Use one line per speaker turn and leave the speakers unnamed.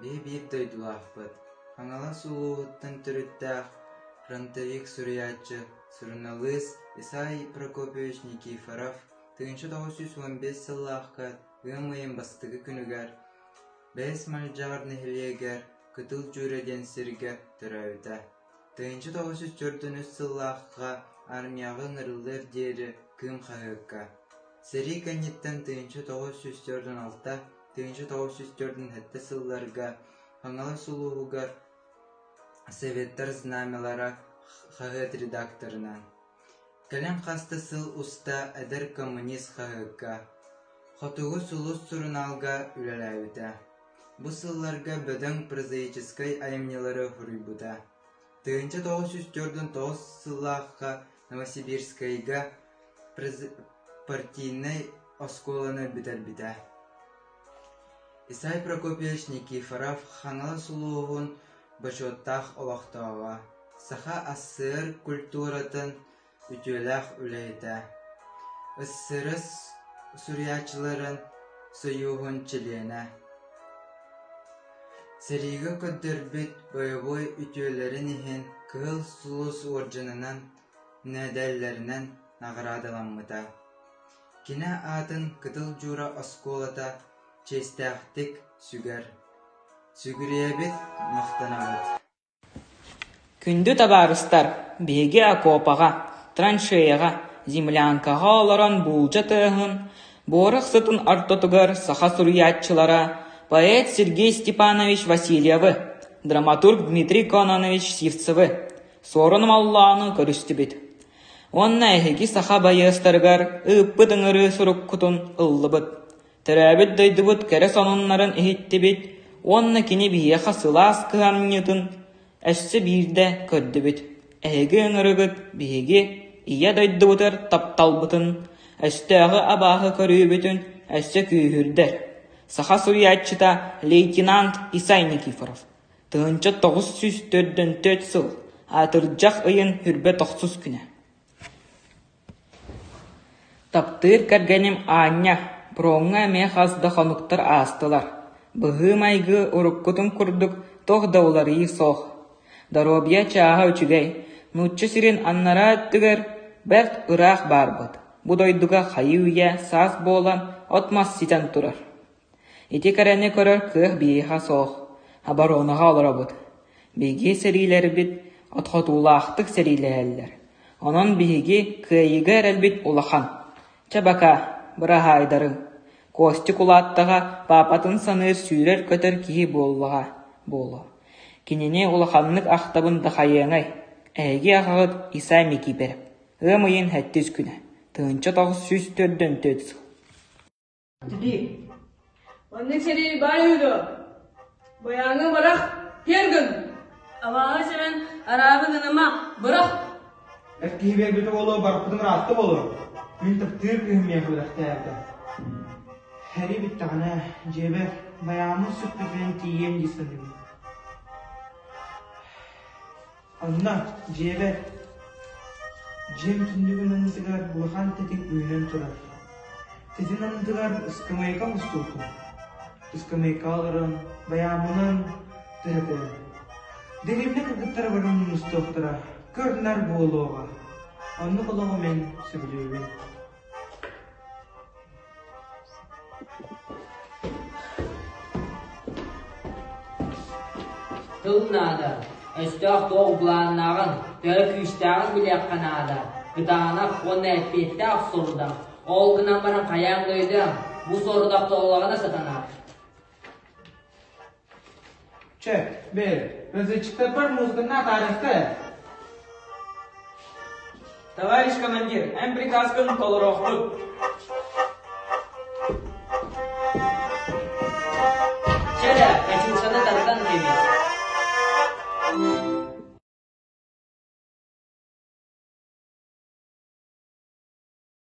Bir doydulaqpıt. Хаңала сулууттан түрүттәэх фронтовик сурьячы Сурналыс Исай Прокопьевич Никифоров 1915 сыллааққа ымайын бастығы күнігер 5 малжағар нехилиегер кытыл жүреден сирге түрәуді. 1904 сыллааққа армияғы ңырылыр дері кым қағыққа. Сери кәнеттен 1904-6 1904 сылларға Хаңала сулуугар Советтар знамелара хагыт редакторынан. Кален қасты сыл уста әдір коммунист хагыгга. Хотугу сулус сурыналга үлеләуді. Бу сылларга бөдің прозаическай айымнелары хуруйбуда. 1904 сыллаққа Новосибирскайга партийный осколаны бітәл-біті. Исай Прокопьевич Никифоров хаңала сулуугун башоттах олақтауға. Саха ассыр культуратын үтеләх үлейді. Ыссырыс сурьячыларын союғын чилене. Сәригі көддірбіт боевой үтелерін ехен кыл сулус оржынынан нәдәллерінен нағырадыламмыта. Кіне атын кытыл жура осколата честәқтік сүгер. Сүгіребет мақтанабыт.
Күнді табарыстар беге окопаға, траншеяға, землянкаға оларан бұлжа тығын, борық сытын артотығыр саха сурьятчылара, поэт Сергей Степанович Васильевы, драматург Дмитрий Кононович Сивцевы, сорыным Алланы көрісті бет. Онна әйхеки саха байыстарғар ұппыт ыңыры сұрук құтын ұллы бұт. Тірәбіт дайды бұт кәрі сонынларын әйетті бет, онна кені бие қасылас кығаннетін әсі бірді көрді бет. Әйгі ыңырығыт биеге ия дайды бұтыр таптал бұтын, әстіғі абағы көрі бетін әсі күйірдер. Саха сурьятчыта лейтенант Исай Никифоров. 1904 сыл, атырджақ ұйын хүрбе 90 күні. Таптыр кәргенім аня, проңға әме қазды қонуқтар астылар. Бұғы майғы ұрыққытын күрдік тоқ даулары соқ. Даробия чаға өчігей, нұтчы сирен аннара өттігер бәрт ұрақ бар бұд. Бұдойдыға қайы үйе сас болан отмас ситен тұрар. Ете кәрәне көрір көх бейха соқ, абароныға олыра бұд. Беге сәрилер бит, отқотулақтық сәрилерлер. Онын беге күйеге әрәлбет улахан. Чабака, бұраға айдары. Кости кулаттаға папатын саныр сүйрер көтір кейі болуға болу. Кенене улаханлык ақтабын дақайыңай. Әйге ағағыд Исай меки беріп. Өмайын әттіз күні. 1904 сыл.
Деді, онның сәрі бар үйді. Баяңы бұрақ кергін. Аваға сәрін арабы ғыныма бұрақ.
Әккей бәлбеті болу, барқыдың ратты болу. Мен тіптір күйіммен бұрақты әрді. Әрі біттіғана жебір баямы сүт бітірен тием дейсіндім. Анна жебір жем түндігін аңызығар бұлған тетік үйінен тұрар. Тетін аңызығар ұскамайқа мұстылтын. Ұскамайқа алырын, баямының түріпін. Дәлемді кіргіттар бұрын мұстылтыра, көрінар болуға. Анны қолығы мен сөйлеуін.
Тылнада, өстіғ тоқ бұланнағын, түрі күйістағын білек қанада, ғытағына қонны әтпетті ақ сұрдақ. Ол күнан барын қаяң дөйдім, бұл сұрдақ тоғылағына сатанақ.
Че, бер, өзі чықты бір мұзғына тарихты.
Товарищ командир, әм приказгын толырақлы.
Шәрі, әчілшаны тардан демес.